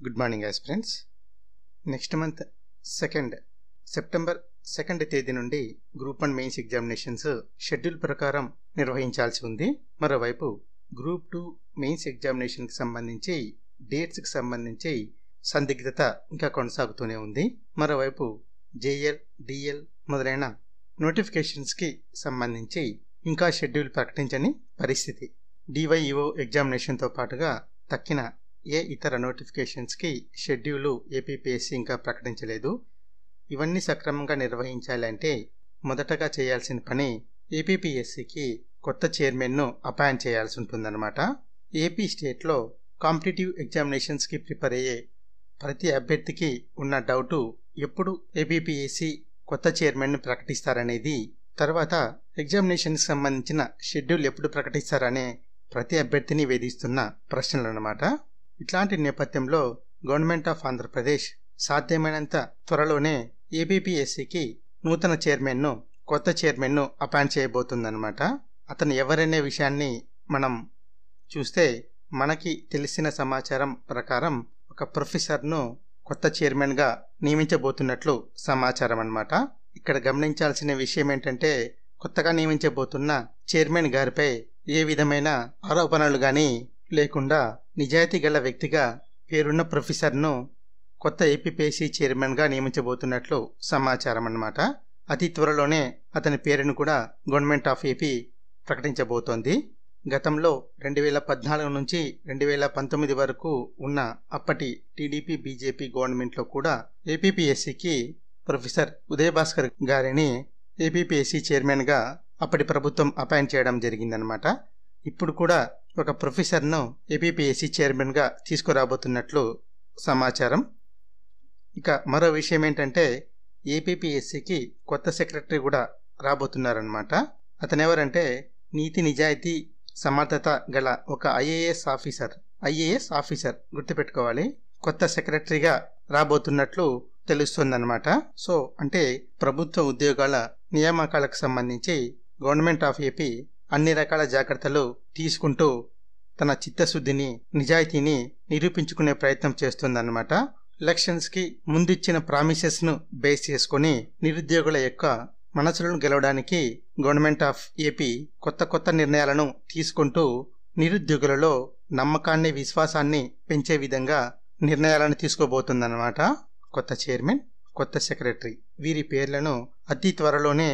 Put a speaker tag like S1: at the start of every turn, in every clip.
S1: Good morning aspirants. Next month September 2వ తేదీ నుండి గ్రూప్ 1 మెయిన్స్ ఎగ్జామినేషన్స్ షెడ్యూల్ ప్రకారం నిర్వహించాల్సి ఉంది. మరోవైపు గ్రూప్ 2 మెయిన్స్ ఎగ్జామినేషన్కి సంబంధించి డేట్స్కి సంబంధించి సందిగ్ధత ఇంకా కొనసాగుతూనే ఉంది. మరోవైపు జేఎల్, డిఎల్ మొదలైన నోటిఫికేషన్స్కి సంబంధించి ఇంకా షెడ్యూల్ ప్రకటించని పరిస్థితి. డివైఈఓ ఎగ్జామినేషన్తో పాటుగా తక్కిన ఏ ఇతర నోటిఫికేషన్స్కి షెడ్యూలు ఏపీపీఎస్సీ ఇంకా ప్రకటించలేదు. ఇవన్నీ సక్రమంగా నిర్వహించాలంటే మొదటగా చేయాల్సిన పని ఏపీపీఎస్సీకి కొత్త చైర్మన్ను అపాయింట్ చేయాల్సి ఉంటుందన్నమాట. ఏపీ స్టేట్లో కాంపిటేటివ్ ఎగ్జామినేషన్స్కి ప్రిపేర్ అయ్యే ప్రతి అభ్యర్థికి ఉన్న డౌటు ఎప్పుడు ఏపీపీఎస్సీ కొత్త చైర్మన్ను ప్రకటిస్తారనేది, తర్వాత ఎగ్జామినేషన్కి సంబంధించిన షెడ్యూల్ ఎప్పుడు ప్రకటిస్తారనే ప్రతి అభ్యర్థిని వేధిస్తున్న ప్రశ్నలు అన్నమాట. ఇట్లాంటి నేపథ్యంలో గవర్నమెంట్ ఆఫ్ ఆంధ్రప్రదేశ్ సాధ్యమైనంత త్వరలోనే ఏపీపీఎస్సీకి నూతన చైర్మన్ను, కొత్త చైర్మన్ను అపాయింట్ చేయబోతుందన్నమాట. అతను ఎవరనే విషయాన్ని మనం చూస్తే మనకి తెలిసిన సమాచారం ప్రకారం ఒక ప్రొఫెసర్ను కొత్త చైర్మన్గా నియమించబోతున్నట్లు సమాచారం అన్నమాట. ఇక్కడ గమనించాల్సిన విషయం ఏంటంటే, కొత్తగా నియమించబోతున్న చైర్మన్ గారిపై ఏ విధమైన ఆరోపణలు కానీ లేకుండా నిజాయితీ గల వ్యక్తిగా పేరున్న ప్రొఫెసర్ను కొత్త ఏపీపీఎస్సీ చైర్మన్గా నియమించబోతున్నట్లు సమాచారం అన్నమాట. అతి త్వరలోనే అతని పేరును కూడా గవర్నమెంట్ ఆఫ్ ఏపీ ప్రకటించబోతోంది. గతంలో 2014 నుంచి 2019 వరకు ఉన్న అప్పటి టీడీపీ బీజేపీ గవర్నమెంట్లో కూడా ఏపీపీఎస్సీకి ప్రొఫెసర్ ఉదయ్ భాస్కర్ గారిని ఏపీపీఎస్సీ చైర్మన్గా అప్పటి ప్రభుత్వం అపాయింట్ చేయడం జరిగిందనమాట. ఇప్పుడు కూడా ఒక ప్రొఫెసర్ను ఏపీపీఎస్సీ చైర్మన్గా తీసుకురాబోతున్నట్లు సమాచారం. ఇక మరో విషయం ఏంటంటే, ఏపీపీఎస్సీకి కొత్త సెక్రటరీ కూడా రాబోతున్నారనమాట. అతను ఎవరంటే, నీతి నిజాయితీ సమర్థత గల ఒక ఐఏఎస్ ఆఫీసర్ గుర్తుపెట్టుకోవాలి, కొత్త సెక్రటరీగా రాబోతున్నట్లు తెలుస్తుందన్నమాట. సో అంటే ప్రభుత్వ ఉద్యోగాల నియామకాలకు సంబంధించి గవర్నమెంట్ ఆఫ్ ఏపీ అన్ని రకాల జాగ్రత్తలు తీసుకుంటూ తన చిత్తశుద్ధిని, నిజాయితీని నిరూపించుకునే ప్రయత్నం చేస్తుందన్నమాట. ఎలక్షన్స్కి ముందిచ్చిన ప్రామిసెస్ను బేస్ చేసుకొని నిరుద్యోగుల యొక్క మనసులను గెలవడానికి గవర్నమెంట్ ఆఫ్ ఏపీ కొత్త నిర్ణయాలను తీసుకుంటూ నిరుద్యోగులలో నమ్మకాన్ని, విశ్వాసాన్ని పెంచే విధంగా నిర్ణయాలను తీసుకోబోతుందన్నమాట. కొత్త చైర్మన్, కొత్త సెక్రటరీ వీరి పేర్లను అతి త్వరలోనే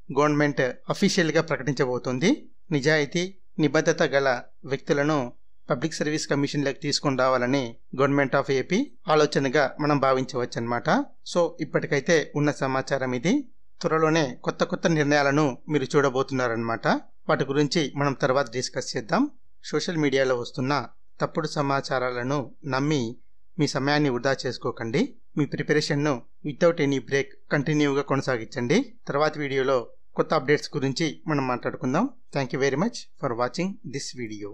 S1: గవర్నమెంట్ అఫీషియల్గా ప్రకటించబోతోంది. నిజాయితీ, నిబద్ధత గల వ్యక్తులను పబ్లిక్ సర్వీస్ కమిషన్లోకి తీసుకొని రావాలని గవర్నమెంట్ ఆఫ్ ఏపీ ఆలోచనగా మనం భావించవచ్చు అన్నమాట. సో ఇప్పటికైతే ఉన్న సమాచారం ఇది. త్వరలోనే కొత్త నిర్ణయాలను మీరు చూడబోతున్నారనమాట. వాటి గురించి మనం తర్వాత డిస్కస్ చేద్దాం. సోషల్ మీడియాలో వస్తున్న తప్పుడు సమాచారాలను నమ్మి మీ సమయాన్ని వృధా చేసుకోకండి. మీ ప్రిపరేషన్ను వితౌట్ ఎనీ బ్రేక్ కంటిన్యూగా కొనసాగించండి. తర్వాత వీడియోలో కొత్త అప్డేట్స్ గురించి మనం మాట్లాడుకుందాం. Thank you very much for watching this video.